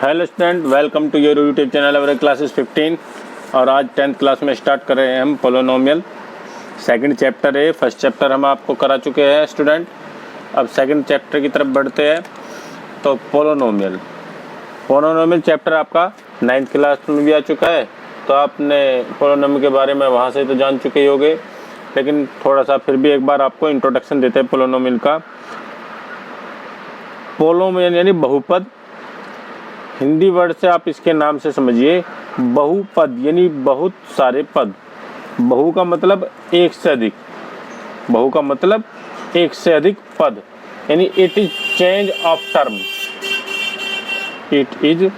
Hello student, welcome to your YouTube channel our classes 15। और आज 10th class में start कर रहे हैं हम पोलोनोमियल। सेकंड चैप्टर है, फर्स्ट चैप्टर हम आपको करा चुके हैं स्टूडेंट। अब सेकंड चैप्टर की तरफ बढ़ते हैं। तो पोलोनोमियल चैप्टर आपका 9th क्लास में भी आ चुका है। तो आपने पोलोनोमियल के बारे में वहाँ से तो जान चुके ही होंगे, लेकिन थोड़ा सा फिर भी एक बार आपको इंट्रोडक्शन देते हैं पोलोनोमियल का। पोलोनोमियल यानी बहुपद। हिंदी वर्ड से आप इसके नाम से समझिए, बहुपद यानी बहुत सारे पद। बहु का मतलब एक से अधिक, बहु का मतलब एक से अधिक पद, यानी it is change of term, it is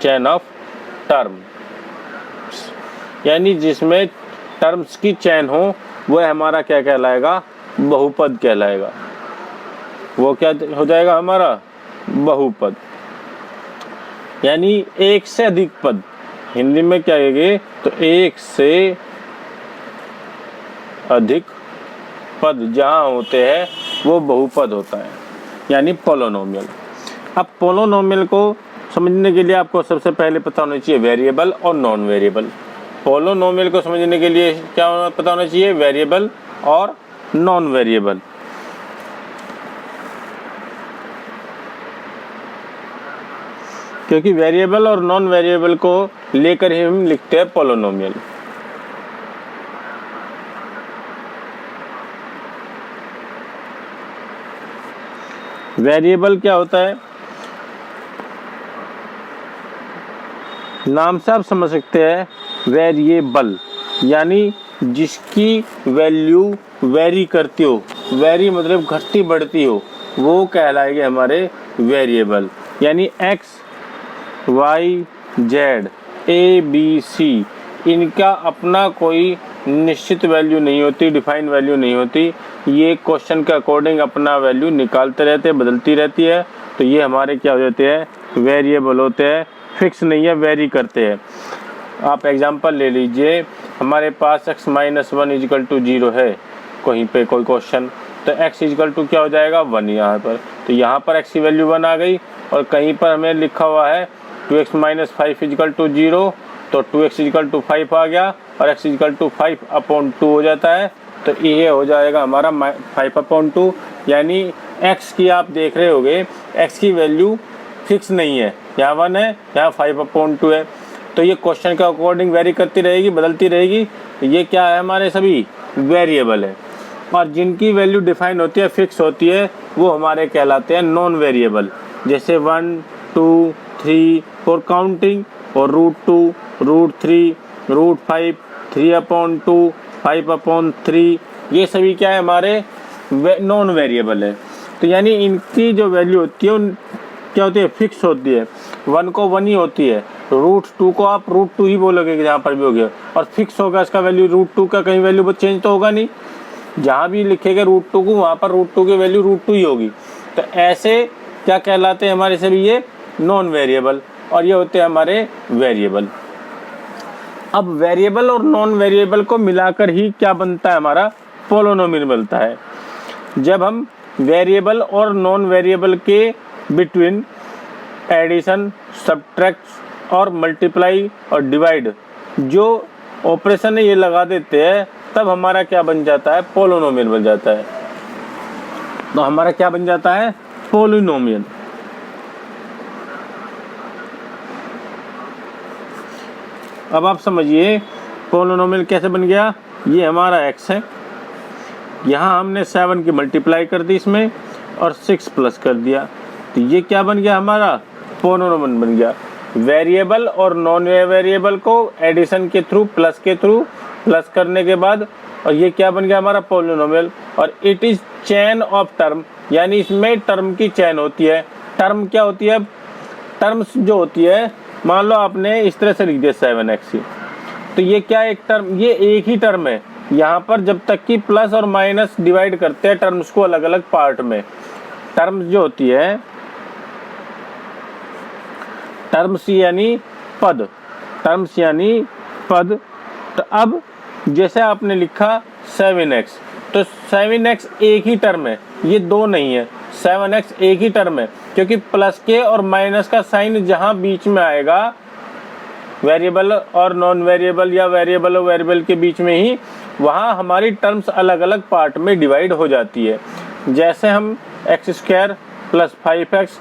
chain of term, यानी जिसमें टर्म्स की चेन हो वह हमारा क्या कहलाएगा? बहुपद कहलाएगा। वो क्या हो जाएगा? हमारा बहुपद, यानी एक से अधिक पद। हिंदी में क्या कहेंगे? तो एक से अधिक पद जहाँ होते हैं वो बहुपद होता है, यानी पोलोनोमियल। अब पोलोनोमियल को समझने के लिए आपको सबसे पहले पता होना चाहिए वेरिएबल और नॉन वेरिएबल। पोलोनोमियल को समझने के लिए क्या पता होना चाहिए? वेरिएबल और नॉन वेरिएबल। क्योंकि वेरिएबल और नॉन वेरिएबल को लेकर ही हम लिखते हैं पोलोनोमियल। वेरिएबल क्या होता है? नाम से आप समझ सकते हैं, वेरिएबल यानी जिसकी वैल्यू वेरी करती हो, वेरी मतलब घटती बढ़ती हो, वो कहलाएंगे हमारे वेरिएबल। यानी एक्स, वाई, जेड, ए, बी, सी, इनका अपना कोई निश्चित वैल्यू नहीं होती, डिफाइन वैल्यू नहीं होती। ये क्वेश्चन के अकॉर्डिंग अपना वैल्यू निकालते रहते हैं, बदलती रहती है। तो ये हमारे क्या हो जाते हैं? वेरिएबल होते हैं। फिक्स नहीं है, वेरी करते हैं। आप एग्जांपल ले लीजिए, हमारे पास x - 1 = 0 है कहीं पे कोई क्वेश्चन, तो x = क्या हो जाएगा? 1 यहाँ पर। तो यहाँ पर x की वैल्यू 1 आ गई, और कहीं पर हमें लिखा हुआ है 2x - 5 = 0, तो 2x = 5 आ गया, और x = 5/2 हो जाता है। तो ये हो जाएगा हमारा 5/2, यानी x की आप देख रहे होगे, x की वैल्यू फिक्स नहीं है, यहाँ 1 है, यहाँ 5/2 है। तो ये क्वेश्चन के अकॉर्डिंग वेरी करती रहेगी, बदलती रहेगी। ये क्या है? हमारे सभी वेरिएबल है। और जिनकी वैल्यू डिफाइन होती है, फिक्स होती है, वो हमारे कहलाते हैं नॉन वेरिएबल। जैसे 1, 2, 3 फॉर काउंटिंग, और √2, √3, √5, 3/2, 5/3, ये सभी क्या है? हमारे नॉन वेरिएबल है। तो यानी इनकी जो वैल्यू होती है क्या होती है? फिक्स होती है। 1 को 1 ही होती है, √2 को आप √2 ही बोलोगे जहाँ पर भी हो गया, और फिक्स होगा इसका वैल्यू √2 का, कहीं वैल्यू चेंज तो होगा नहीं। जहाँ भी लिखेगा √2 को, वहाँ पर √2 की वैल्यू √2 ही होगी। तो ऐसे क्या कहलाते हैं हमारे सभी? ये नॉन वेरिएबल, और ये होते हैं हमारे वेरिएबल। अब वेरिएबल और नॉन वेरिएबल को मिलाकर ही क्या बनता है? हमारा पोलोनोमियल बनता है। जब हम वेरिएबल और नॉन वेरिएबल के बिटवीन एडिशन, सब्ट्रैक्ट और मल्टीप्लाई और डिवाइड जो ऑपरेशन है ये लगा देते हैं, तब हमारा क्या बन जाता है? पोलोनोमियल बन जाता है। तो हमारा क्या बन जाता है? पोलिनोमियल। अब आप समझिए पोलिनोमियल कैसे बन गया। ये हमारा x है, यहाँ हमने 7 की मल्टीप्लाई कर दी इसमें, और 6 प्लस कर दिया। तो ये क्या बन गया? हमारा पोलिनोमियल बन गया। वेरिएबल और नॉन वेरिएबल को एडिशन के थ्रू, प्लस के थ्रू, प्लस करने के बाद, और ये क्या बन गया? हमारा पोलिनोमियल। और it is chain of term, यानी इसमें टर्म की चेन होती है। टर्म क्या होती है? टर्म्स जो होती है, मान लो आपने इस तरह से लिख दिया 7x, तो ये क्या? एक टर्म, ये एक ही टर्म है। यहाँ पर जब तक कि प्लस और माइनस डिवाइड करते हैं टर्म्स को अलग अलग पार्ट में, टर्म्स जो होती है, टर्म्स यानी पद, तो अब जैसे आपने लिखा 7x, तो 7x एक ही टर्म है, ये दो नहीं है। 7x एक ही टर्म है, क्योंकि प्लस के और माइनस का साइन जहां बीच में आएगा वेरिएबल और नॉन वेरिएबल या वेरिएबल और वेरिएबल के बीच में ही, वहाँ हमारी टर्म्स अलग अलग पार्ट में डिवाइड हो जाती है। जैसे हम x² + 5x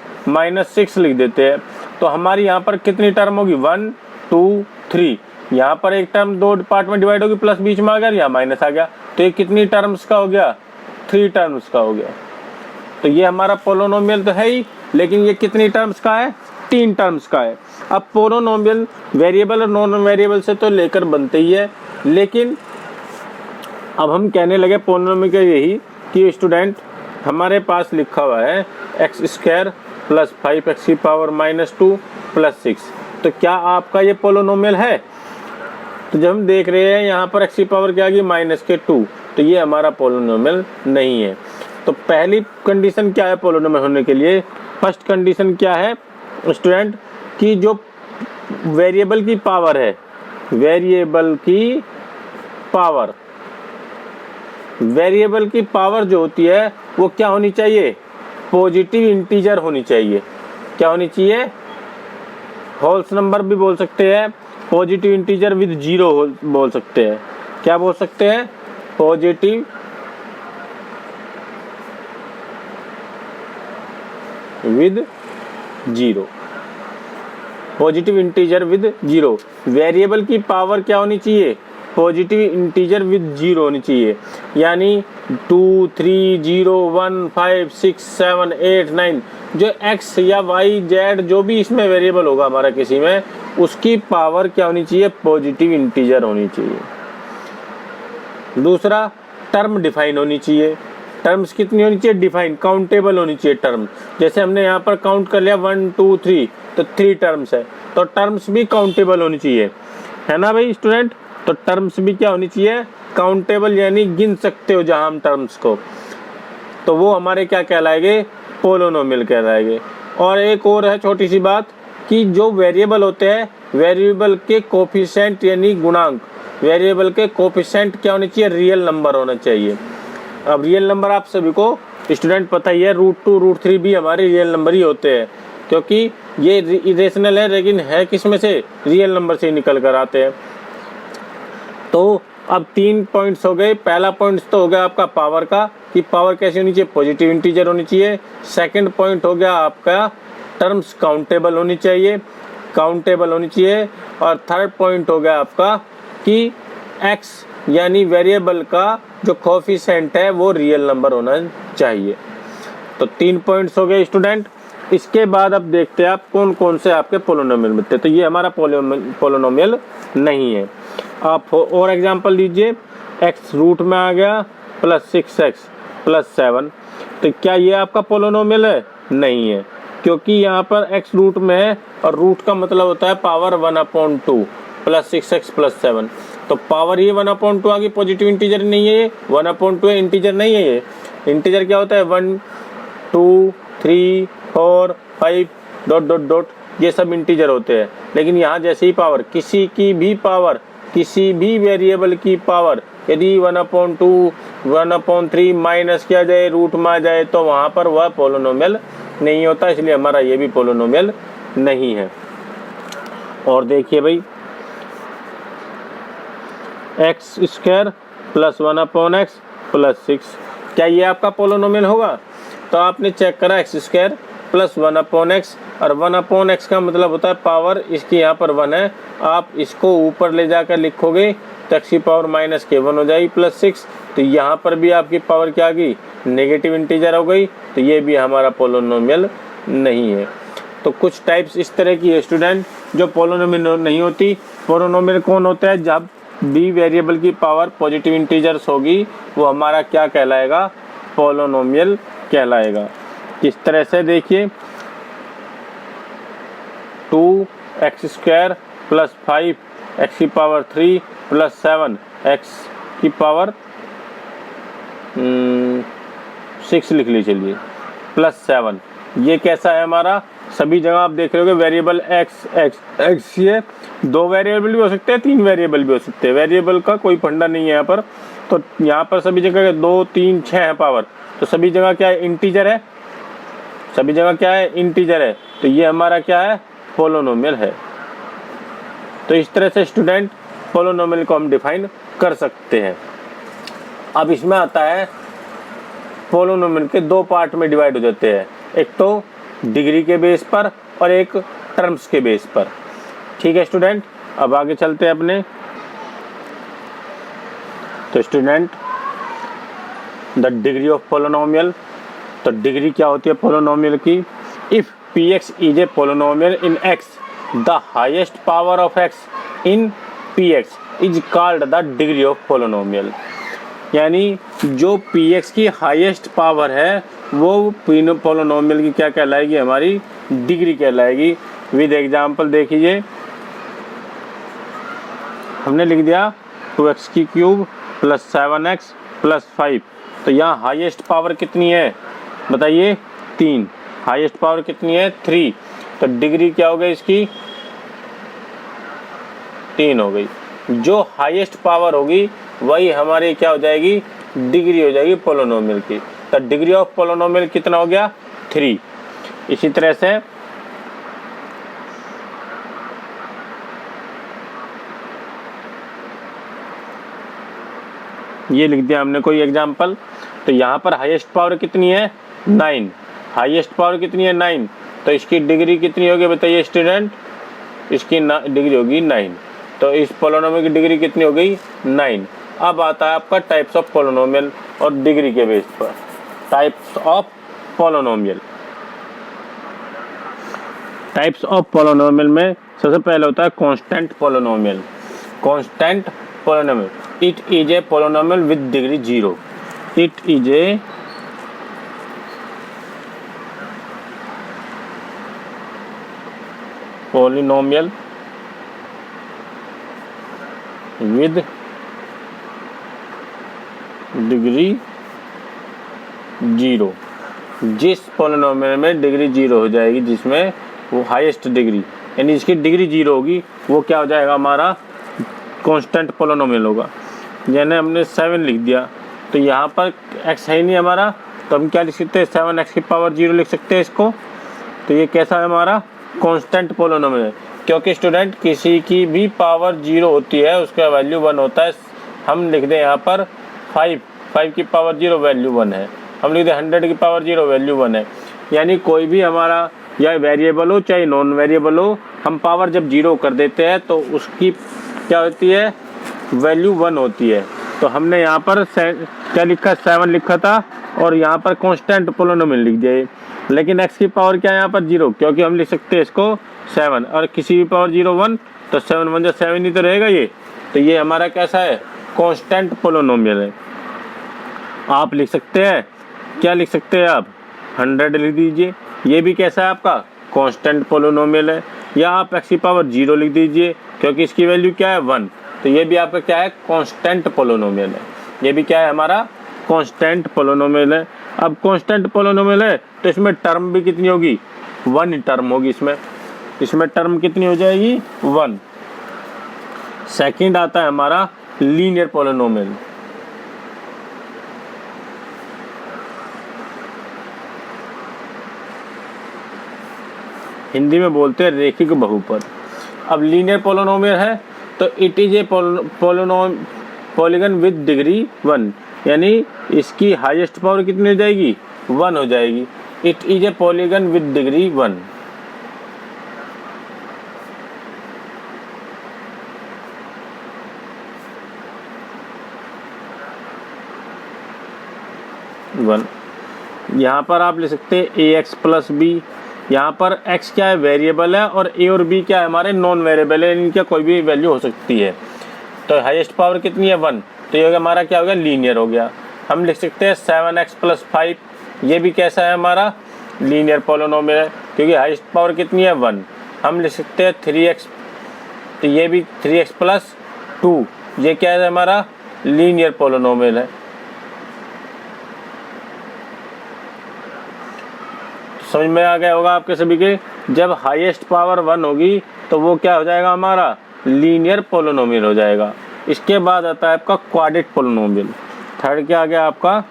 - 6 लिख देते हैं, तो हमारी यहाँ पर कितनी टर्म होगी? 1 2 3। यहाँ पर एक टर्म दो पार्ट में डिवाइड होगी, प्लस बीच में आ गया, यहाँ माइनस आ गया, तो ये कितनी टर्म्स का हो गया? 3 टर्म्स का हो गया। तो ये हमारा पोलिनोमियल तो है ही, लेकिन ये कितनी टर्म्स का है? 3 टर्म्स का है। अब पोलिनोमियल वेरिएबल और नॉन वेरिएबल से तो लेकर बनते ही है, लेकिन अब हम कहने लगे पोलिनोमियल का यही कि स्टूडेंट हमारे पास लिखा हुआ है x² + 5x⁻² + 6, तो क्या आपका ये पोलिनोमियल है? तो जब हम देख रहे हैं यहाँ पर x की पावर क्या आ गई? -2, तो ये हमारा पोलिनोमियल नहीं है। तो पहली कंडीशन क्या है पोलिनोमियल होने के लिए? फर्स्ट कंडीशन क्या है स्टूडेंट कि जो वेरिएबल की पावर है, वेरिएबल की पावर जो होती है वो क्या होनी चाहिए? पॉजिटिव इंटीजर होनी चाहिए। क्या होनी चाहिए? होल्स नंबर भी बोल सकते हैं, पॉजिटिव इंटीजर विद 0 बोल सकते हैं। क्या बोल सकते हैं? Positive with 0, positive integer with 0। Variable की पावर क्या होनी चाहिए? पॉजिटिव इंटीजर विद 0 होनी चाहिए, यानी 2 3 0 1 5 6 7 8 9, जो x या y z जो भी इसमें वेरिएबल होगा हमारा किसी में, उसकी पावर क्या होनी चाहिए? पॉजिटिव इंटीजर होनी चाहिए। दूसरा, टर्म डिफाइन होनी चाहिए। टर्म्स कितनी होनी चाहिए? डिफाइन, काउंटेबल होनी चाहिए टर्म। जैसे हमने यहाँ पर काउंट कर लिया 1 2 3, तो 3 टर्म्स है, तो टर्म्स भी काउंटेबल होनी चाहिए, है ना भाई स्टूडेंट? तो टर्म्स भी क्या होनी चाहिए? काउंटेबल, यानी गिन सकते हो जहां हम टर्म्स को, तो वो हमारे क्या कहलाएंगे? पोलिनोमियल कहलाएंगे। और एक और है छोटी सी बात कि जो वेरिएबल होते हैं, वेरिएबल के कोफिशिएंट यानी गुणांक, वेरिएबल के कोफिशिएंट क्या होने चाहिए? रियल नंबर होना चाहिए। अब रियल नंबर आप सभी को स्टूडेंट पता ही है, √2 √3 भी हमारे रियल नंबर ही होते हैं, क्योंकि ये इरेशनल है, लेकिन है किसमें से? रियल नंबर से ही निकल कर आते हैं। तो अब 3 पॉइंट्स हो गए। पहला पॉइंट तो हो गया आपका पावर का, कि पावर कैसी होनी चाहिए? पॉजिटिव इंटीजर होनी चाहिए। सेकंड पॉइंट हो गया आपका टर्म्स काउंटेबल होनी चाहिए, और थर्ड पॉइंट हो गया आपका कि x यानी वेरिएबल का जो कोफिशिएंट है वो रियल नंबर होना चाहिए। तो 3 पॉइंट्स हो गए स्टूडेंट। इसके बाद अब देखते हैं आप कौन कौन से आपके पोलिनोमियल मिलते हैं। तो ये हमारा पोलिनोमियल नहीं है। आप और एग्जांपल लीजिए, x रूट में आ गया प्लस 6x + 7, तो क्या ये आपका पोलिनोमियल है? नहीं है, क्योंकि यहाँ पर x रूट में है और रूट का मतलब होता है पावर 1/2 प्लस 6x + 7, तो पावर ये 1/2 आ गई, पॉजिटिव इंटीजर नहीं है, ये 1/2 है, इंटीजर नहीं है। ये इंटीजर क्या होता है? 1 2 3 4 5 ... ये सब इंटीजर होते हैं। लेकिन यहाँ जैसे ही पावर, किसी की भी पावर, किसी भी वेरिएबल की पावर यदि 1/2 1/3 माइनस किया जाए, रूट में आ जाए, तो वहाँ पर वह पोलिनोमियल नहीं होता, इसलिए हमारा ये भी पोलिनोमियल नहीं है। और देखिए भाई, x² + 1/x + 6, क्या ये आपका पोलिनोमियल होगा? तो आपने चेक करा x² + 1/x, और 1/x का मतलब होता है पावर, इसकी यहाँ पर 1 है, आप इसको ऊपर ले जाकर लिखोगे तो x की पावर -k1 हो जाएगी + 6, तो यहाँ पर भी आपकी पावर क्या आ गई? नेगेटिव इंटीजर हो गई, तो ये भी हमारा पोलिनोमियल नहीं है। तो कुछ टाइप्स इस तरह की है स्टूडेंट जो पोलिनोमियल नहीं होती। पोलिनोमियल कौन होता है? जब भी वेरिएबल की पावर पॉजिटिव इंटीजर्स होगी, वो हमारा क्या कहलाएगा? पोलिनोमियल कहलाएगा। किस तरह से? देखिए, 2x² + 5x³ + 7 x³ 6 लिख लीजिए, चलिए +7, ये कैसा है हमारा? सभी जगह आप देख रहे हो वेरिएबल x ये 2 वेरिएबल भी हो सकते हैं, 3 वेरिएबल भी हो सकते हैं, वेरिएबल का कोई फंडा नहीं है यहाँ पर। तो यहाँ पर सभी जगह 2 3 6 है पावर, तो सभी जगह क्या है, इंटीजर है, सभी जगह क्या है, इंटीजर है। तो ये हमारा क्या है, पोलोनोमियल है। तो इस तरह से स्टूडेंट पोलोनोमियल को हम डिफाइन कर सकते हैं। अब इसमें आता है पोलोनोमियल के 2 पार्ट में डिवाइड हो जाते हैं, एक तो डिग्री के बेस पर और एक टर्म्स के बेस पर। ठीक है स्टूडेंट, अब आगे चलते हैं अपने। तो student the degree of polynomial, तो डिग्री क्या होती है पोलोनोमियल की, if P x is a polynomial in x the highest power of x in P x is called the degree of polynomial. यानी जो पी एक्स की highest power है वो पोलोनोमियल की क्या कहलाएगी, हमारी डिग्री कहलाएगी। विद एग्जांपल देखिए, हमने लिख दिया 2x की क्यूब प्लस 7x प्लस 5, तो यहाँ हाईएस्ट पावर कितनी है बताइए, 3। हाईएस्ट पावर कितनी है, 3। तो डिग्री क्या हो गई इसकी, 3 हो गई। जो हाईएस्ट पावर होगी वही हमारी क्या हो जाएगी, डिग्री हो जाएगी पोलोनोमियल की। तो डिग्री ऑफ पोलोनोमियल कितना हो गया, 3। इसी तरह से ये लिख दिया हमने कोई एग्जांपल। तो यहाँ पर हाईएस्ट पावर कितनी है, 9। हाईएस्ट पावर कितनी है, 9। तो इसकी डिग्री कितनी होगी बताइए स्टूडेंट, इसकी डिग्री होगी 9। तो इस पोलोनोमियल की डिग्री कितनी हो गई, 9। अब आता है आपका टाइप्स ऑफ पोलोनोमियल और डिग्री के बेस पर। Types of polynomial, types of polynomial में सबसे पहले होता है constant polynomial. Constant polynomial, it is A polynomial with degree 0। It is a polynomial with degree 0। जिस पोलिनोमियल में डिग्री 0 हो जाएगी, जिसमें वो हाईएस्ट डिग्री यानी इसकी डिग्री 0 होगी, वो क्या हो जाएगा, हमारा कांस्टेंट पोलिनोमियल होगा। यानी हमने 7 लिख दिया, तो यहाँ पर x है ही नहीं हमारा, तो हम क्या लिख सकते हैं, 7x की पावर 0 लिख सकते हैं इसको। तो ये कैसा है, हमारा कांस्टेंट पोलिनोमियल है। क्योंकि स्टूडेंट किसी की भी पावर 0 होती है, उसका वैल्यू 1 होता है। हम लिख दें यहाँ पर 5 की पावर 0 वैल्यू 1 है। हम लिख दें 100 की पावर 0 वैल्यू 1 है। यानी कोई भी हमारा या वेरिएबल हो चाहे नॉन वेरिएबल हो, हम पावर जब 0 कर देते हैं तो उसकी क्या होती है, वैल्यू 1 होती है। तो हमने यहाँ पर क्या लिखा, 7 लिखा था और यहाँ पर कांस्टेंट पोलिनोमियल लिख दिया। लेकिन x की पावर क्या है यहाँ पर 0, क्योंकि हम लिख सकते हैं इसको 7, और किसी भी पावर 0 1, तो 7 1 7 ही तो रहेगा ये। तो ये हमारा कैसा है, कांस्टेंट पोलिनोमियल है। आप लिख सकते हैं, क्या लिख सकते हैं आप, 100 लिख दीजिए, ये भी कैसा है आपका कांस्टेंट पोलिनोमियल है। या आप x की पावर 0 लिख दीजिए, क्योंकि इसकी वैल्यू क्या है 1, तो ये भी आपका क्या है, कांस्टेंट पोलिनोमियल है। ये भी क्या है, हमारा कांस्टेंट पोलिनोमियल है। अब कांस्टेंट पोलिनोमियल है तो इसमें टर्म भी कितनी होगी, 1 टर्म होगी। इसमें टर्म कितनी हो जाएगी, 1। सेकंड आता है हमारा लीनियर पोलिनोमियल। हिंदी में बोलते हैं रेखिक बहुपद। अब लीनियर पोलिनोमियल है तो it is A polygon with degree 1, यानी इसकी हाईएस्ट पावर कितनी हो जाएगी, 1 हो जाएगी। It is A polygon with degree 1। यहाँ पर आप ले सकते हैं ax प्लस बी। यहाँ पर x क्या है, वेरिएबल है, और a और b क्या है, हमारे नॉन वेरिएबल है, इनका कोई भी वैल्यू हो सकती है। तो हाईएस्ट पावर कितनी है, 1, तो ये हमारा क्या हो गया, लीनियर हो गया। हम लिख सकते हैं 7x प्लस 5, ये भी कैसा है, हमारा लीनियर पोलिनोमियल है, क्योंकि हाईएस्ट पावर कितनी है, 1। हम लिख सकते हैं 3x, तो ये भी 3x प्लस 2, ये क्या है, हमारा लीनियर पोलिनोमियल है। समझ में आ गया होगा आपके सभी के, जब हाईएस्ट पावर 1 होगी तो वो क्या हो जाएगा, हमारा लीनियर पोलिनोमियल हो जाएगा। इसके बाद आता है आपका क्वाड्रेट पोलिनोमियल। थर्ड क्या आ गया आपका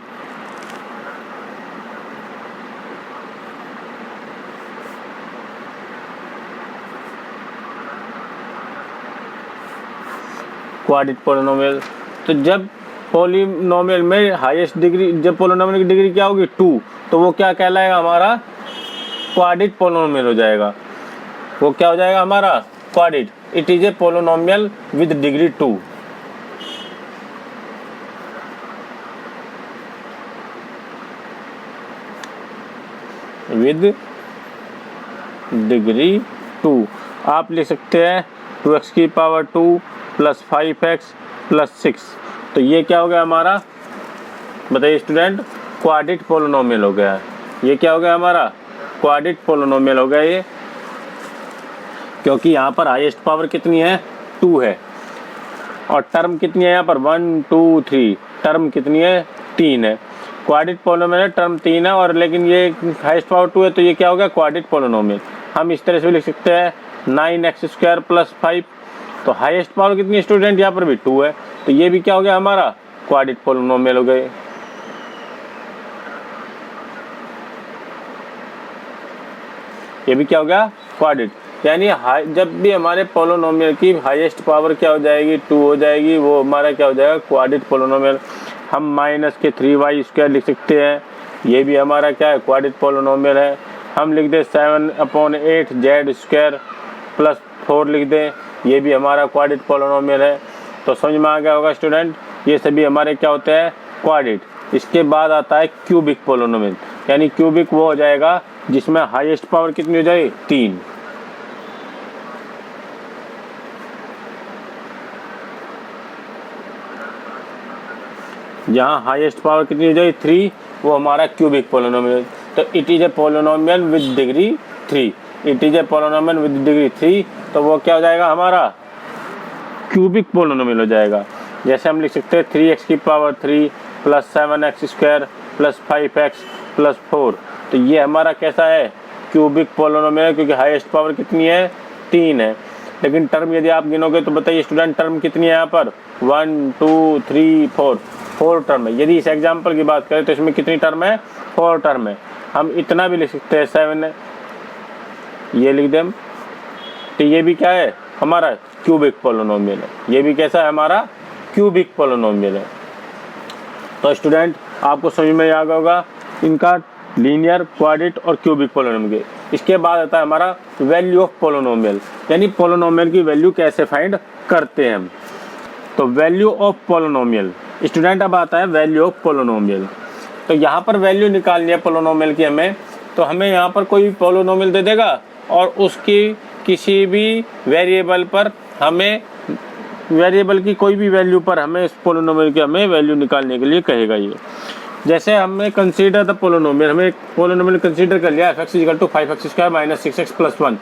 क्वाड्रेट पोलिनोमियल। तो जब पोलिनोमियल में हाईएस्ट डिग्री, जब पोलिनोमियल की डिग्री क्या होगी 2, तो वो क्या कहलाएगा हमारा क्वाड्रेट पोलिनोमियल हो जाएगा। वो क्या हो जाएगा हमारा quadratic. It is a polynomial with degree 2। With degree 2 आप लिख सकते हैं 2x की पावर 2 प्लस 5x प्लस 6। तो ये क्या हो गया हमारा, बताइए स्टूडेंट, क्वाड्रेट पोलिनोमियल हो गया। ये क्या हो गया हमारा क्वाड्रेट पोलिनोमियल हो गया ये, क्योंकि यहाँ पर हाईएस्ट पावर कितनी है 2 है और टर्म कितनी है यहाँ पर 1 2 3, टर्म कितनी है 3 है। क्वाड्रेट पोलिनोमियल टर्म 3 है और लेकिन ये हाईएस्ट पावर 2 है, तो ये क्या हो गया क्वाड्रेट पोलिनोमियल। हम इस तरह से भी लिख सकते हैं 9x² प्लस 5। तो हाईएस्ट पावर कितनी है स्टूडेंट, यहाँ पर भी 2 है, तो ये भी क्या हो गया हमारा क्वाड्रेट पोलिनोमियल हो गए। ये भी क्या हो गया क्वाड्रेट। यानी जब भी हमारे पोलिनोमियल की हाईएस्ट पावर क्या हो जाएगी 2 हो जाएगी, वो हमारा क्या हो जाएगा क्वाड्रेट पोलिनोमियल। हम -3y² लिख सकते हैं, ये भी हमारा क्या है क्वाड्रेट पोलिनोमियल है। हम लिख दें 7/8z² प्लस 4 लिख दें, ये भी हमारा क्वाड्रेट पोलिनोमियल है। तो समझ में आ गया होगा स्टूडेंट, ये सभी हमारे क्या होते हैं क्वाड्रेट। इसके बाद आता है क्यूबिक पोलिनोमियल, यानी क्यूबिक वो हो जाएगा जिसमें हाईएस्ट पावर कितनी हो जाए 3। जहाँ हाईएस्ट पावर कितनी हो जाए 3, वो हमारा क्यूबिक पोलिनोमियल। तो it is a polynomial with degree 3। It is a polynomial with degree 3, तो वो क्या हो जाएगा हमारा क्यूबिक पोलिनोमियल हो जाएगा। जैसे हम लिख सकते हैं 3x की power 3 plus 7x² plus 5x plus 4। तो ये हमारा कैसा है क्यूबिक पोलिनोमियल, क्योंकि हाईएस्ट पावर कितनी है 3 है। लेकिन टर्म यदि आप गिनोगे तो बताइए स्टूडेंट टर्म कितनी है यहाँ पर 1 2 3 4 टर्म है। यदि इस एग्जाम्पल की बात करें तो इसमें कितनी टर्म है 4 टर्म है। हम इतना भी लिख सकते हैं 7 है, ये लिख दें। तो ये भी क्या है हमारा क्यूबिक पोलिनोमियल है। ये भी कैसा है हमारा क्यूबिक पोलिनोमियल है। तो स्टूडेंट आपको समझ में आ गया होगा इनका लीनियर, क्वाड्रेट और क्यूबिक पोलिनोमियल। इसके बाद आता है हमारा वैल्यू ऑफ पोलिनोमियल, यानी पोलिनोमियल की वैल्यू कैसे फाइंड करते हैं हम। तो वैल्यू ऑफ पोलिनोमियल स्टूडेंट, अब आता है वैल्यू ऑफ पोलिनोमियल। तो यहाँ पर वैल्यू निकालनी है पोलिनोमियल की हमें, तो हमें यहाँ पर कोई पोलिनोमियल दे देगा और उसकी किसी भी वेरिएबल पर हमें, वेरिएबल की कोई भी वैल्यू पर हमें इस पोलिनोमियल की हमें वैल्यू निकालने के लिए कहेगा। ये जैसे हमें कंसीडर द पोलिनोमियल, हमें एक पोलिनोमियल कंसीडर कर लिया f(x = 5x² - 6x + 1)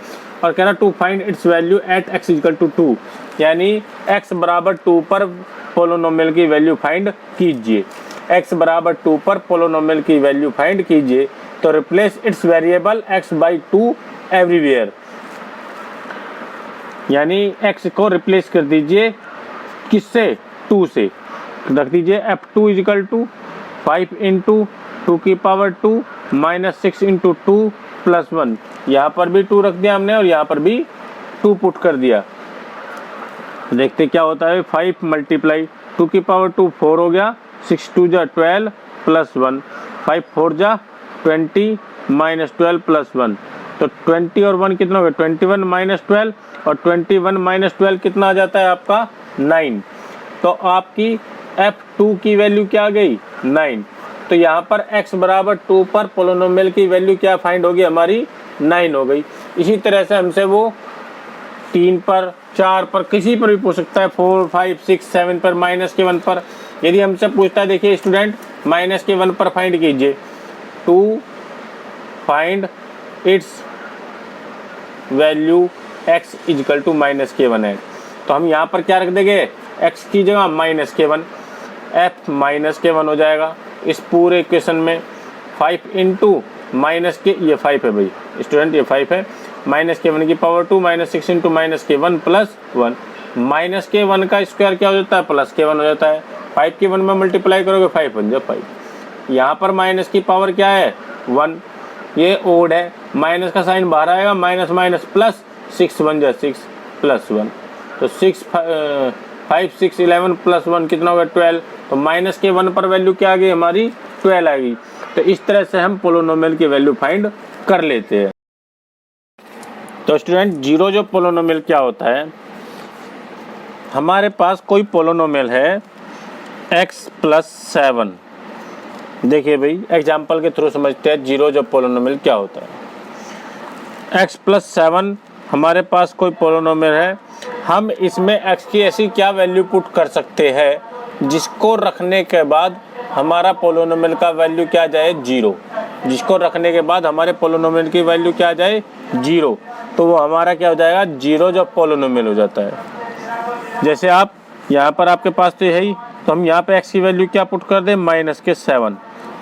और कहना to find its value at x = 2, यानी x बराबर 2 पर पोलिनोमियल की वैल्यू फाइंड कीजिए। x बराबर 2 पर पोलिनोमियल की वैल्यू फाइंड कीजिए। तो replace it's variable x by 2 everywhere, यानी x को रिप्लेस कर दीजिए किससे 2 से। रख दीजिए f2 = 5 × 2 की पावर 2 - 6 × 2 + 1। यहाँ पर भी 2 रख दिया हमने और यहाँ पर भी 2 पुट कर दिया। देखते क्या होता है 5 × 2 की पावर 2 4 हो गया, 6 × 2 = 12 + 1, 5 × 4 = 20 - 12 + 1। तो 20 और 1 कितना हो गया 21 - 12 और 21 - 12 कितना आ जाता है आपका 9। तो आपकी f2 की वैल्यू क्या आ गई 9। तो यहाँ पर x बराबर 2 पर पोलिनोमियल की वैल्यू क्या फाइंड होगी हमारी 9 हो गई। इसी तरह से हमसे वो 3 पर 4 पर किसी पर भी पूछ सकता है, 4 5 6 7 पर, -1 पर। यदि हमसे पूछता है देखिए स्टूडेंट -1 पर फाइंड कीजिए, to find its value x = -k1 है। तो हम यहाँ पर क्या रख देंगे x की जगह -k1, f -k1 हो जाएगा इस पूरे इक्वेशन में। 5 × -k, ये 5 है भाई स्टूडेंट, ये 5 है, -k1 की पावर 2 - 6 × -k1 + 1। माइनस के 1 का स्क्वायर क्या हो जाता है, प्लस के 1 हो जाता है। 5 के 1 में मल्टीप्लाई करोगे 5 बन जाए 5। यहाँ पर माइनस की पावर क्या है 1, ये ओड है, माइनस का साइन बाहर आएगा, माइनस माइनस प्लस 6 बन जाए 6 प्लस 1। तो 5 6 11 प्लस 1 कितना होगा 12। तो माइनस के 1 पर वैल्यू क्या आ गई हमारी 12 आ गई। तो इस तरह से हम पोलोनोमियल की वैल्यू फाइंड कर लेते हैं। तो स्टूडेंट जीरो जो पोलोनोमियल क्या होता है, हमारे पास कोई पोलोनोमियल है x + 7। देखिए भाई एग्जाम्पल के थ्रू समझते हैं जीरो जो पोलोनोमियल क्या होता है। x + 7 हमारे पास कोई पोलोनोमियल है, हम इसमें x की ऐसी क्या वैल्यू पुट कर सकते हैं जिसको रखने के बाद हमारा पोलोनोमियल का वैल्यू क्या आ जाए 0। जिसको रखने के बाद हमारे पोलोनोमियल की वैल्यू क्या आ जाए 0। तो वो हमारा क्या हो जाएगा जीरो जो पोलोनोमियल हो जाता है। जैसे आप यहाँ पर आपके पास तो है ही, तो हम यहाँ पे x की वैल्यू क्या पुट कर दें -7।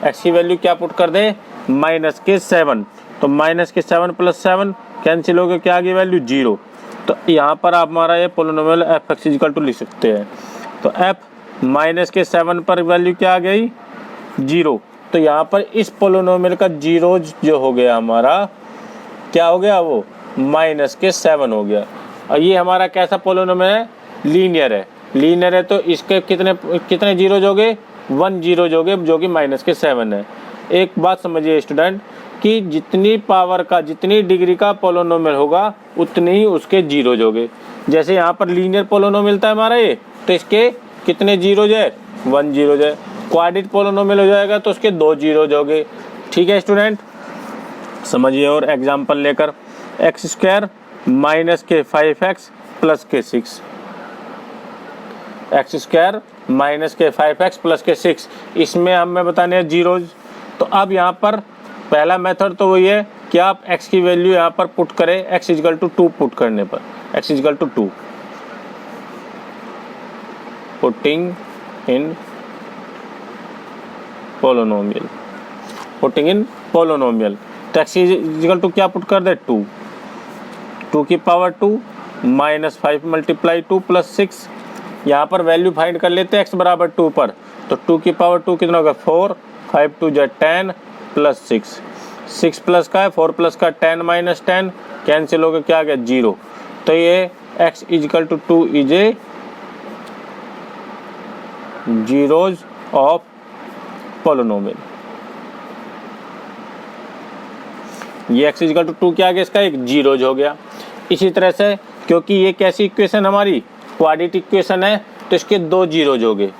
x की वैल्यू क्या पुट कर दें -7। तो -7 + 7 कैंसिल हो गया, क्या आ गई वैल्यू 0। तो यहाँ पर आप हमारा ये पोलोनोमियल f(x) = लिख सकते हैं। तो f -7 पर वैल्यू क्या आ गई 0। तो यहाँ पर इस पोलोनोमियल का जीरो जो हो गया हमारा क्या हो गया, वो -7 हो गया। और ये हमारा कैसा पोलोनोमियल है, लीनियर है। लीनियर है तो इसके कितने जीरो जोगे 1 जीरो जोगे जो कि -7 है। एक बात समझिए स्टूडेंट कि जितनी पावर का जितनी डिग्री का पोलोनोमियल होगा उतने ही उसके जीरो जोगे। जैसे यहाँ पर लीनियर पोलोनोमियल मिलता है हमारा ये, तो इसके कितने जीरो जाए 1 जीरो जाए। क्वाड्रेटिक पोलोनोमियल हो जाएगा तो उसके 2 जीरो जोगे। ठीक है स्टूडेंट, समझिए। और एग्जांपल लेकर x² - 5x + 6, x² - 5x + 6, इसमें हमें बताने हैं जीरोज। तो अब यहाँ पर पहला मेथड तो वही है कि आप x की वैल्यू यहाँ पर पुट करें, x = 2 पुट करने पर x = 2 पुटिंग इन पोलोनोमियल, तो x = क्या पुट कर दे 2 की पावर 2 -5 × 2 + 6। यहाँ पर वैल्यू फाइंड कर लेते हैं x = 2 पर। तो 2 की पावर 2 कितना होगा 4, 5 2 = 10 + 6, 6 प्लस का है 4 प्लस का 10 - 10 कैंसिल होकर क्या आ गया 0। तो ये x = 2 is a zeros of polynomial. ये x = 2 क्या आ गया, इसका एक जीरोज हो गया। इसी तरह से क्योंकि ये कैसी इक्वेशन हमारी क्वाड्रेटिक इक्वेशन है तो इसके 2 जीरोज हो गए।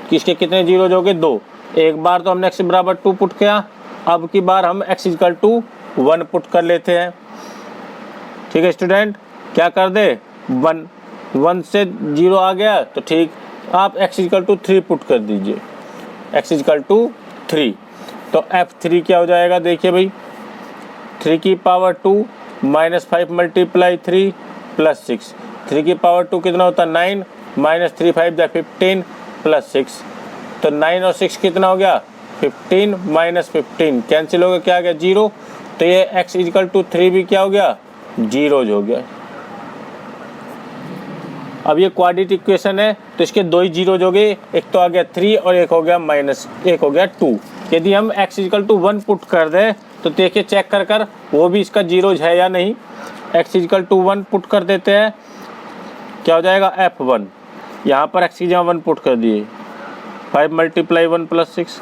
किसके कितने जीरोज हो गए 2। एक बार तो हमने x = 2 पुट किया, अब की बार हम x = 1 पुट कर लेते हैं। ठीक है स्टूडेंट, क्या कर दे 1 से 0 आ गया तो ठीक, आप x = 3 पुट कर दीजिए, x = 3। तो f3 क्या हो जाएगा, देखिए भाई 3 की पावर 2 -5 × 3 + 6, 3 की पावर 2 कितना होता है 9 -3 5 = 15 + 6। तो 9 और 6 कितना हो गया 15 - 15 कैंसिल हो गया, क्या आ गया 0। तो ये x = 3 भी क्या हो गया जीरोज हो गया। अब ये क्वाड्रेटिक इक्वेशन है तो इसके 2 ही जीरोज हो गए, एक तो आ गया 3 और एक हो गया -1 हो गया 2। यदि हम x = 1 पुट कर दें तो देखिए चेक कर वो भी इसका जीरोज है या नहीं। x = 1 पुट कर देते हैं, क्या हो जाएगा f1। यहाँ पर x की जगह 1 पुट कर दिए, 5 × 1 + 6,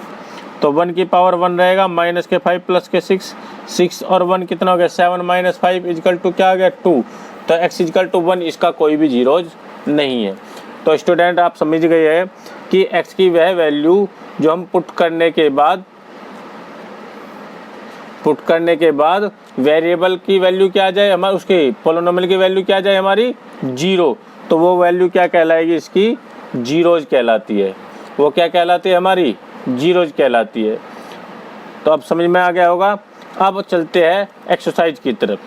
तो 1 की पावर 1 रहेगा -5 + 6, 6 और 1 कितना हो गया 7 - 5 = क्या आ गया 2। तो x = 1 इसका कोई भी जीरोज नहीं है। तो स्टूडेंट आप समझ गए हैं कि x की वह वैल्यू जो हम पुट करने के बाद वेरिएबल की वैल्यू क्या आ जाए हमारे, उसके पोलोनोमियल की वैल्यू क्या आ जाए हमारी 0, तो वो वैल्यू क्या कहलाएगी इसकी जीरोज कहलाती है। वो क्या कहलाती है हमारी जीरोज कहलाती है। तो अब समझ में आ गया होगा। अब चलते हैं एक्सरसाइज की तरफ।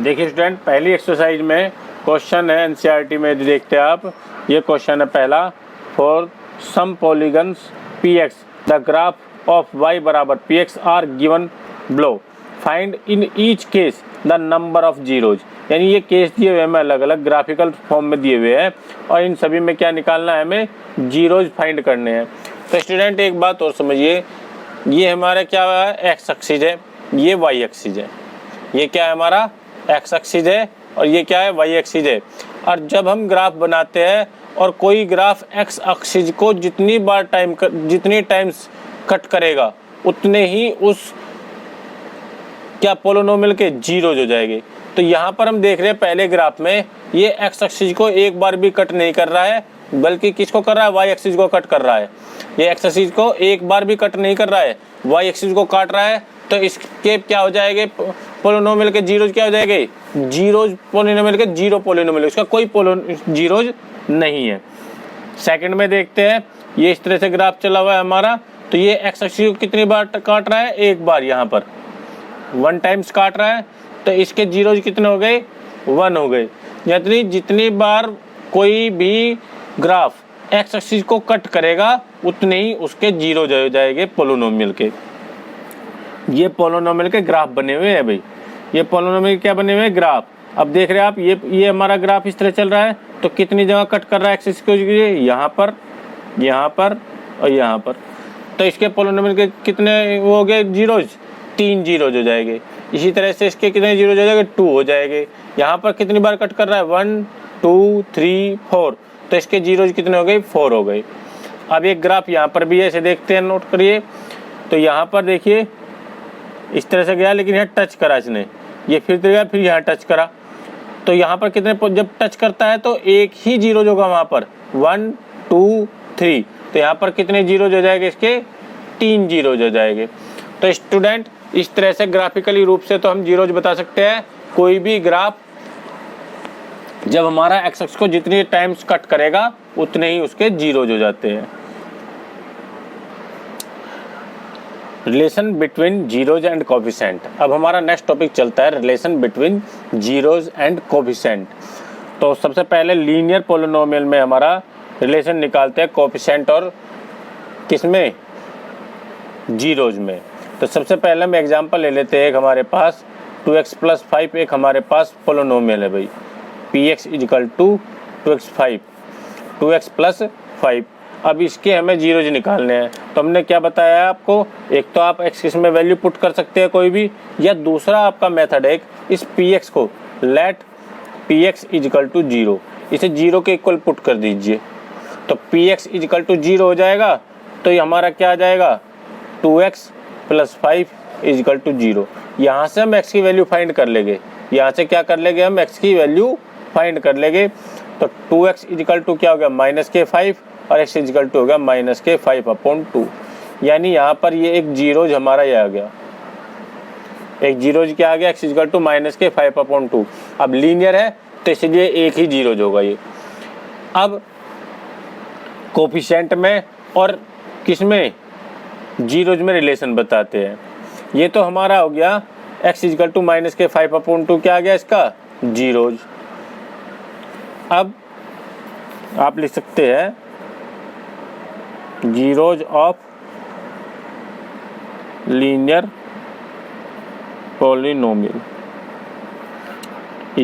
देखिए स्टूडेंट, पहली एक्सरसाइज में क्वेश्चन है एनसीईआरटी में, देखते हैं आप। ये क्वेश्चन है पहला, for some polygons px the graph of y = px are given below, find in each case the number of zeros. यानी ये केस दिए हुए हमें अलग अलग ग्राफिकल फॉर्म में दिए हुए हैं और इन सभी में क्या निकालना है, हमें जीरोज फाइंड करने हैं। तो स्टूडेंट एक बात और समझिए, ये हमारा क्या है, एक्स एक्सिस है, ये वाई एक्सिस है। ये क्या है हमारा एक्स एक्सिस है और ये क्या है वाई एक्सिस है। और जब हम ग्राफ बनाते हैं और कोई ग्राफ एक्स एक्सिस को जितनी टाइम्स कट करेगा उतने ही उस क्या पोलिनोमियल के जीरोज हो जाएंगे। तो यहाँ पर हम देख रहे हैं पहले ग्राफ में ये एक्स एक्सिस को एक बार भी कट नहीं कर रहा है, बल्कि किसको कर रहा है, वाई एक्सिस को कट कर रहा है। ये एक्स एक्सिस को एक बार भी कट नहीं कर रहा है, वाई एक्सिस को काट रहा है। तो इसके क्या हो जाएंगे, पोलिनोमियल के जीरोज क्या हो जाएंगे, जीरोज पोलिनोमियल के जीरो पोलिनोमियल, उसका कोई जीरोज नहीं है। सेकंड में देखते हैं, ये इस तरह से ग्राफ चला हुआ है हमारा। तो ये एक्स एक्सिस को कितनी बार काट रहा है, एक बार, यहाँ पर 1 टाइम्स काट रहा है। तो इसके जीरोज कितने हो गए, 1 हो गए। यानी जितनी बार कोई भी ग्राफ एक्स एक्सिस को कट करेगा उतने ही उसके जीरोज हो जाएंगे पोलिनोमियल के। ये पोलिनोमियल के ग्राफ बने हुए हैं भाई, ये पोलिनोमियल क्या बने हुए हैं, ग्राफ। अब देख रहे हैं आप, ये हमारा ग्राफ इस तरह चल रहा है। तो कितनी जगह कट कर रहा है एक्सिस को, यहाँ पर, यहाँ पर और यहाँ पर। तो इसके पोलिनोमियल के कितने वो हो गए जीरोज, 3 जीरोज हो जाएंगे। इसी तरह से इसके कितने जीरोज हो जाएंगे, 2 हो जाएंगे। यहाँ पर कितनी बार कट कर रहा है, 1 2 3 4। तो इसके जीरोज कितने हो गए, 4 हो गए। अब एक ग्राफ यहाँ पर भी है, इसे देखते हैं, नोट करिए। तो यहाँ पर देखिए इस तरह से गया, लेकिन यहाँ टच करा इसने, ये फिर गया, फिर यहाँ टच करा। तो यहाँ पर कितने, जब टच करता है तो एक ही जीरोज होगा वहाँ पर, 1 2 3। तो यहाँ पर कितने जीरोज हो जाएंगे, इसके 3 जीरोज हो जाएंगे। तो स्टूडेंट इस तरह से ग्राफिकली रूप से तो हम जीरोज बता सकते हैं। कोई भी ग्राफ जब हमारा एक्स एक्सिस को जितनी टाइम्स कट करेगा उतने ही उसके जीरोज हो जाते हैं। Relation between zeros and coefficient. अब हमारा नेक्स्ट टॉपिक चलता है relation between zeros and coefficient. तो सबसे पहले लीनियर पोलिनोमियल में हमारा रिलेशन निकालते हैं कोफिशिएंट और किसमें, जीरोज में। तो सबसे पहले हम एग्जांपल ले लेते हैं, एक हमारे पास 2x + 5 एक हमारे पास पोलिनोमियल है भाई, px = 2x5, 2x + 5। अब इसके हमें जीरोज निकालने हैं। तो हमने क्या बताया आपको, एक तो आप एक्सिस में वैल्यू पुट कर सकते हैं कोई भी, या दूसरा आपका मेथड है इस px को लेट px = 0, इसे 0 के इक्वल पुट कर दीजिए। तो px = 0 हो जाएगा। तो ये हमारा क्या आ जाएगा, 2x + 5 = 0। यहाँ से हम x की वैल्यू फाइंड कर लेंगे, यहाँ से क्या कर लेंगे, हम x की वैल्यू फाइंड कर लेंगे। तो 2x = क्या हो गया, -k5, और x = हो गया -k5/2। यानी यहाँ पर ये एक जीरोज हमारा ये आ गया, एक जीरोज क्या आ गया, x = -k5/2। अब लीनियर है तो इसलिए एक ही जीरोज होगा ये। अब कोफिशिएंट में और किसमें, जीरोज में रिलेशन बताते हैं। ये तो हमारा हो गया x = -k5/2, क्या आ गया इसका, जीरोज। अब आप लिख सकते हैं zeros of linear polynomial =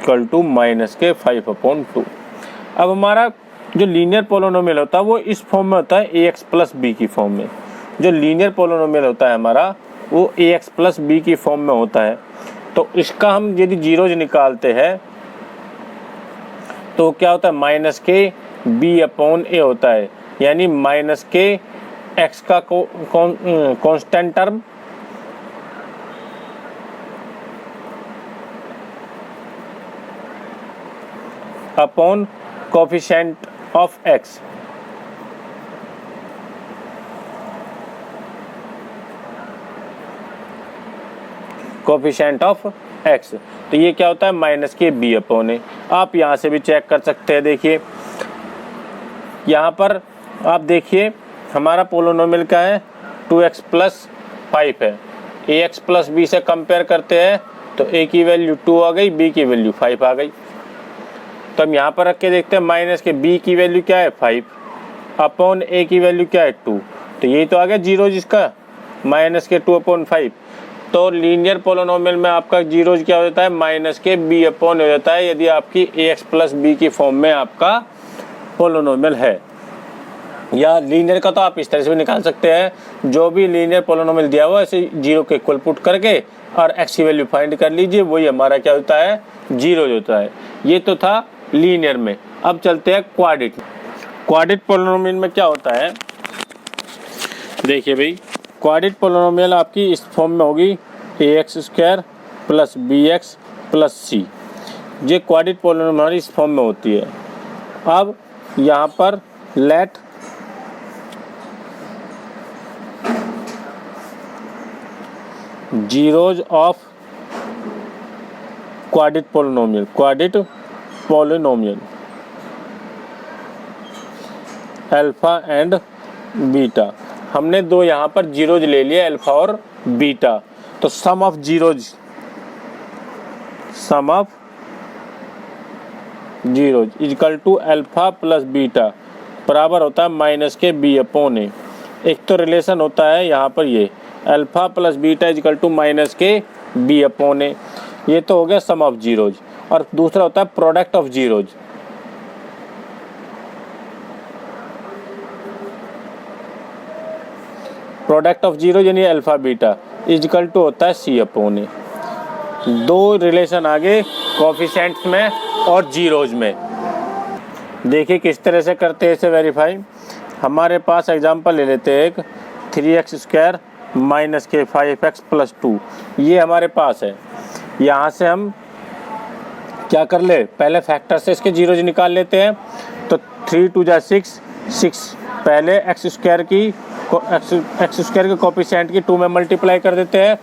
-k5/2। अब हमारा जो लीनियर पोलिनोमियल होता है वो इस फॉर्म में होता है, ax + b की फॉर्म में। जो लीनियर पोलिनोमियल होता है हमारा वो ax + b की फॉर्म में होता है। तो इसका हम यदि जीरोज निकालते हैं तो क्या होता है, -k/b/a होता है। यानी -k x का constant term upon coefficient of x। Coefficient of x, तो ये क्या होता है, -k/b/a। आप यहाँ से भी चेक कर सकते हैं। देखिए यहाँ पर आप देखिए हमारा पोलिनोमियल का है 2x + 5 है। ax + b से कंपेयर करते हैं तो a की वैल्यू 2 आ गई, b की वैल्यू 5 आ गई। तो हम यहाँ पर रख के देखते हैं, -b की वैल्यू क्या है, 5 अपॉन a की वैल्यू क्या है, 2। तो यही तो आ गया जीरो जिसका, -2/5। तो लीनियर पोलिनोमियल में आपका जीरोज क्या हो जाता है, माइनस के बी अपॉन हो जाता है, यदि आपकी ए एक्स प्लस बी की फॉर्म में आपका पोलिनोमियल है। या लीनियर का तो आप इस तरह से भी निकाल सकते हैं, जो भी लीनियर पोलिनोमियल दिया हुआ है ऐसे जीरो के इक्वल पुट करके और एक्स की वैल्यू फाइंड कर लीजिए, वही हमारा क्या होता है, जीरो होता है। ये तो था लीनियर में। अब चलते हैं क्वाड्रेट। क्वाड्रेट पोलिनोमियल में क्या होता है, देखिए भाई, क्वाड्रेट पोलिनोमियल आपकी इस फॉर्म में होगी a x square plus b x plus c. ये क्वाड्रेट पोलिनोमियल इस फॉर्म में होती है। अब यहाँ पर let zeros of quadratic polynomial alpha and beta. हमने दो यहाँ पर जीरोज ले लिए, अल्फा और बीटा। तो sum of zeros equal to alpha plus beta बराबर होता है माइनस के बी अपॉन ए। एक तो रिलेशन होता है यहाँ पर ये alpha plus beta equal to minus के बी अपॉन ए, ये तो हो गया सम ऑफ जीरोज। और दूसरा होता है product of zeros. Product of zero यानी अल्फा बीटा इक्वल टू होता है सी अपॉन ए। दो रिलेशन आगे कोफिशिएंट्स में और जीरोज में। देखिए किस तरह से करते हैं इसे वेरीफाई। हमारे पास एग्जांपल ले लेते हैं एक 3x स्क्वायर माइनस के 5x प्लस 2, ये हमारे पास है। यहाँ से हम क्या कर ले, पहले फैक्टर से इसके जीरोज निकाल लेते हैं। तो 3 2 जा 6 पहले एक्स स्क्वायर के कोफिशिएंट की 2 में मल्टीप्लाई कर देते हैं।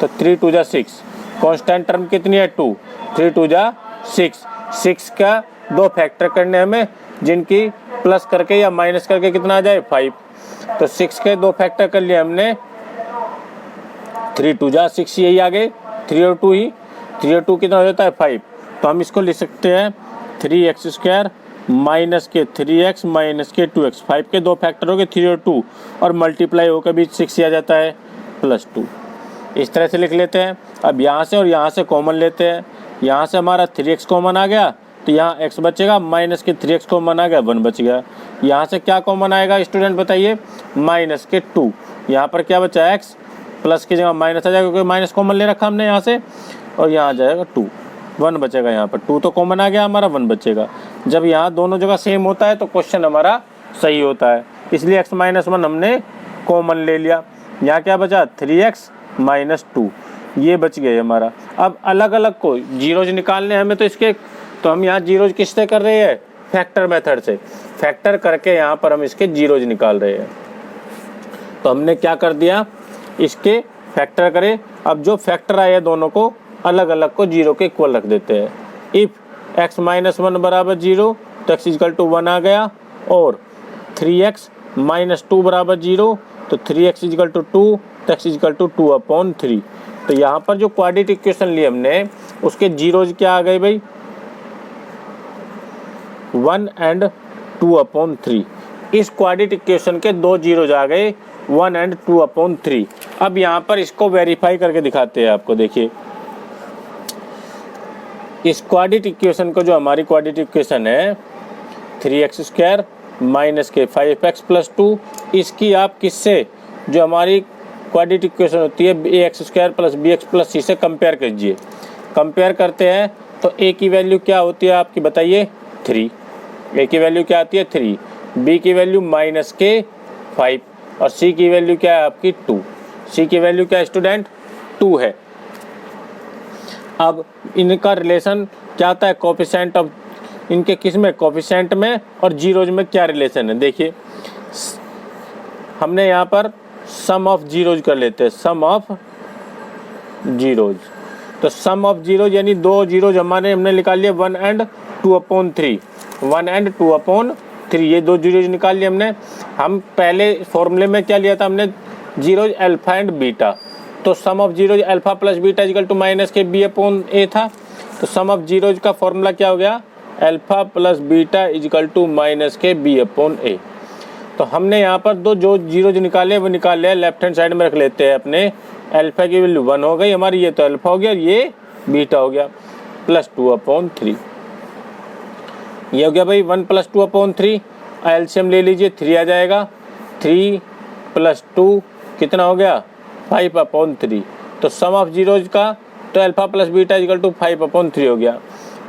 तो 3 2 जा 6, कांस्टेंट टर्म कितनी है 2, 3 2 जा 6 का दो फैक्टर करने हमें, जिनकी प्लस करके या माइनस करके कितना आ जाए 5। तो 6 के दो फैक्टर कर लिए हमने, 3 2 जा 6 यही आ गए, 3 और 2 ही, 3 और 2 कितना हो जाता है 5। तो हम इसको लिख सकते हैं 3x स्क्वायर माइनस के 3x माइनस के 2x, 5 के दो फैक्टर हो गए 3 और 2 और मल्टीप्लाई होकर भी 6 आ जाता है प्लस 2। इस तरह से लिख लेते हैं। अब यहाँ से और यहाँ से कॉमन लेते हैं। यहाँ से हमारा 3x कॉमन आ गया तो यहाँ x बचेगा, माइनस के 3x कॉमन आ गया 1 बच गया। यहाँ से क्या कॉमन आएगा स्टूडेंट बताइए, माइनस के 2, यहाँ पर क्या बचा x, प्लस की जगह माइनस आ जाएगा क्योंकि माइनस कॉमन ले रखा हमने यहाँ से, और यहाँ आ जाएगा 2, 1 बचेगा। यहाँ पर 2 तो कॉमन आ गया हमारा, 1 बचेगा। जब यहाँ दोनों जगह सेम होता है तो क्वेश्चन हमारा सही होता है, इसलिए x माइनस 1 हमने कॉमन ले लिया। यहाँ क्या बचा 3x माइनस 2, ये बच गए हमारा। अब अलग अलग को जीरोज निकालने हमें, तो इसके तो हम यहाँ जीरोज किससे कर रहे हैं, फैक्टर मेथड से। फैक्टर करके यहाँ पर हम इसके जीरोज निकाल रहे हैं। तो हमने क्या कर दिया, इसके फैक्टर करे। अब जो फैक्टर आए दोनों को अलग अलग को जीरो के इक्वल रख देते हैं। इफ x माइनस 1 बराबर 0 तो x इक्वल टू 1 आ गया, और 3x माइनस 2 बराबर 0 तो 3x इक्वल टू 2 तो x इक्वल टू 2 अपॉन 3। तो यहाँ पर जो क्वाड्रेटिक इक्वेशन लिए हमने उसके जीरोज क्या आ गए भाई, 1 एंड 2 अपॉन 3। इस क्वाड्रेटिक इक्वेशन के दो जीरोज आ गए, 1 एंड 2 अपॉन 3। अब यहाँ पर इसको वेरीफाई करके दिखाते हैं आपको। देखिए इस क्वाड्रेटिक इक्वेशन को, जो हमारी क्वाड्रेटिक इक्वेशन है 3x स्क्वायर माइनस के 5x प्लस 2, इसकी आप किससे, जो हमारी क्वाड्रेटिक इक्वेशन होती है ax square plus bx plus c से कंपेयर कीजिए। कंपेयर करते हैं तो a की वैल्यू क्या होती है आपकी बताइए 3, a की वैल्यू क्या आती है 3, b की वैल्यू माइनस के 5 और c की वैल्यू क्या है आपकी 2। c की वैल्यू क्या स्टूडेंट 2 है। अब इनका रिलेशन क्या आता है, कोफिशिएंट ऑफ, इनके किस में, कोफिशिएंट में और जीरोज में क्या रिलेशन है। देखिए हमने यहाँ पर सम ऑफ जीरोज कर लेते हैं, सम ऑफ जीरोज। तो सम ऑफ जीरोज यानी दो जीरोज हमने निकाल लिए 1 एंड 2 अपॉन 3, 1 एंड 2 अपॉन 3, ये दो जीरोज निकाल लिए हमने। हम पहले फॉर्मूले में क्या लिया था हमने, जीरोज अल्फा एंड बीटा। तो sum of zeros alpha plus beta equal to minus के बी अपॉन ए था। तो सम ऑफ जीरोज का फॉर्मूला क्या हो गया, alpha plus beta equal to minus के बी अपॉन ए। तो हमने यहाँ पर दो जो जीरोज निकाले वो निकाल लिया, लेफ्ट हैंड साइड में रख लेते हैं अपने अल्फा की वैल्यू 1 हो गई हमारी, ये तो अल्फा हो गया, ये बीटा हो गया, प्लस 2/3। ये हो गया भाई 1 + 2/3। एलसीएम ले लीजिए, 3 आ जाएगा। 3 + 2 कितना हो गया 5/3। तो सम ऑफ जीरोज का तो alpha plus beta equal to 5/3 हो गया।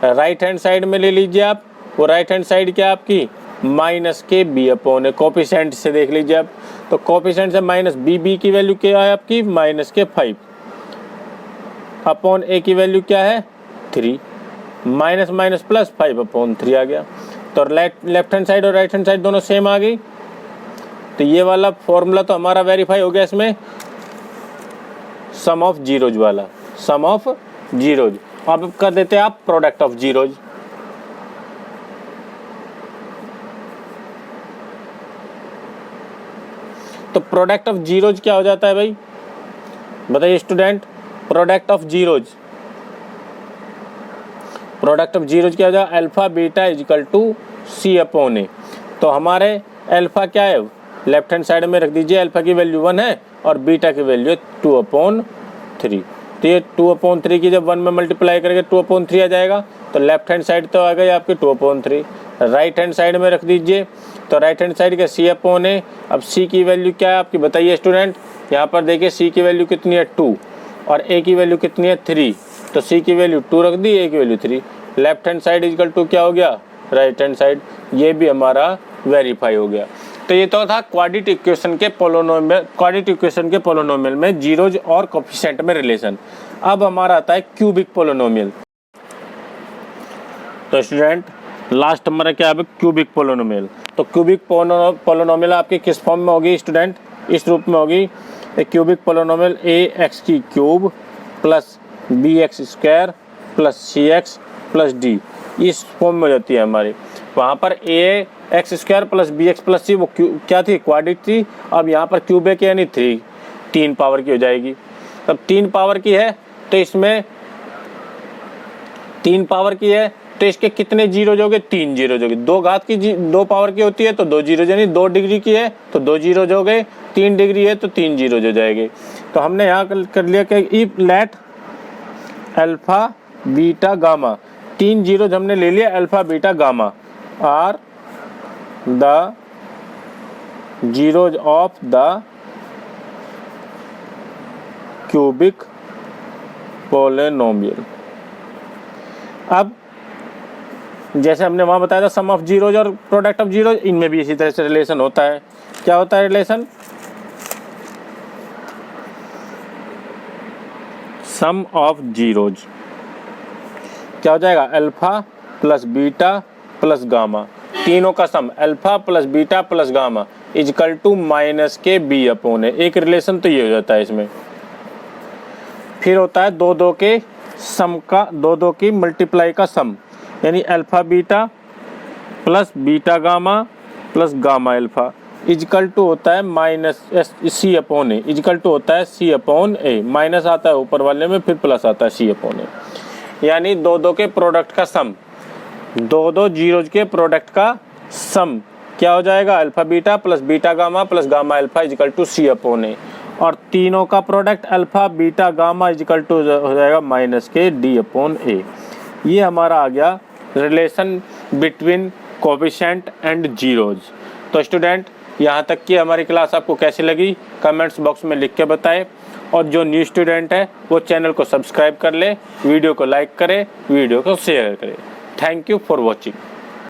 राइट हैंड साइड में ले लीजिए आप, वो राइट हैंड साइड क्या आपकी माइनस के b/a। कोफिशिएंट से देख लीजिए आप, तो कोफिशिएंट से माइनस b की वैल्यू क्या है आपकी माइनस के 5 अपॉन a की वैल्यू क्या है 3, माइनस माइनस प्लस 5/3 आ गया। तो लेफ्ट हैंड साइड और राइट हैंड साइड दोनों सेम आ गई। तो ये वाला फॉर्मूला तो हमारा वेरीफाई हो गया इसमें, सम ऑफ जीरोज वाला, सम ऑफ जीरोज। अब कर देते हैं आप प्रोडक्ट ऑफ जीरोज। तो प्रोडक्ट ऑफ जीरोज क्या हो जाता है भाई, बताइए student. Product of zeros, product of zeros क्या हो जाएगा, alpha beta equal to c/a। तो हमारे अल्फा क्या है, लेफ्ट हैंड साइड में रख दीजिए, अल्फा की वैल्यू 1 है और बीटा की वैल्यू 2/3। तो ये 2/3 की जब 1 में मल्टीप्लाई करेंगे 2/3 आ जाएगा। तो लेफ्ट हैंड साइड तो आ गई आपकी 2/3। राइट हैंड साइड में रख दीजिए, तो राइट हैंड साइड का c/a। अब c की वैल्यू क्या है आपकी बताइए स्टूडेंट। यहाँ पर देखिए c की वैल्यू कितनी है 2 और a की वैल्यू कितनी है 3। तो c की वैल्यू 2 रख दी, a की value 3। Left hand side equal to क्या हो गया राइट हैंड साइड, ये भी हमारा वेरीफाई हो गया। तो ये तो था क्वाड्रेटिक इक्वेशन के पोलिनोमियल में जीरोज और कोफिशिएंट में रिलेशन। अब हमारा आता है क्यूबिक पोलिनोमियल। तो स्टूडेंट लास्ट हमारा क्या है क्यूबिक पोलिनोमियल। तो क्यूबिक पोलिनोमियल आपकी किस फॉर्म में होगी स्टूडेंट, इस रूप में होगी। एक cubic polynomial ax³ plus bx² plus cx plus d, इस फॉर्म में हो जाती है हमारी। वहाँ पर ax² plus bx plus c वो क्या थी क्वाड्रेटिक थी। अब यहाँ पर क्यूबिक यानी 3 पावर की हो जाएगी। तब 3 पावर की है तो इसमें 3 पावर की है तो इसके कितने जीरो जोगे 3 जीरो जोगे। 2 घात की 2 पावर की होती है तो 2 जीरो, यानी 2 डिग्री की है तो 2 जीरो जो गए, 3 डिग्री है तो 3 जीरो जो जाएंगे। तो हमने यहाँ कर लिया कि if let alpha beta gamma, 3 zero हमने ले लिया alpha beta gamma are the zeros of the cubic polynomial. अब जैसे हमने वहां बताया था सम ऑफ जीरोज और प्रोडक्ट ऑफ जीरोज, इनमें भी इसी तरह से रिलेशन होता है। क्या होता है रिलेशन, सम ऑफ जीरोज क्या हो जाएगा alpha plus beta plus gamma, तीनों का sum alpha plus beta plus gamma equal to minus के b/a। एक रिलेशन तो ये हो जाता है इसमें। फिर होता है 2 के सम का, 2 की मल्टीप्लाई का सम, यानी alpha beta plus beta gamma plus gamma alpha equal to होता है माइनस c/a, इक्वल टू होता है c/a। माइनस आता है ऊपर वाले में, फिर प्लस आता है c/a। यानी 2 के प्रोडक्ट का सम, 2 जीरोज के प्रोडक्ट का सम क्या हो जाएगा alpha beta plus beta gamma plus gamma alpha equal to c/a। और तीनों का product alpha beta gamma equal to हो जाएगा माइनस के d/a। ये हमारा आ गया relation between coefficient and zeros. तो स्टूडेंट यहाँ तक की हमारी क्लास आपको कैसी लगी कमेंट्स बॉक्स में लिख के बताएं। और जो न्यू स्टूडेंट है वो चैनल को सब्सक्राइब कर ले, वीडियो को लाइक करे, वीडियो को शेयर करे। Thank you for watching.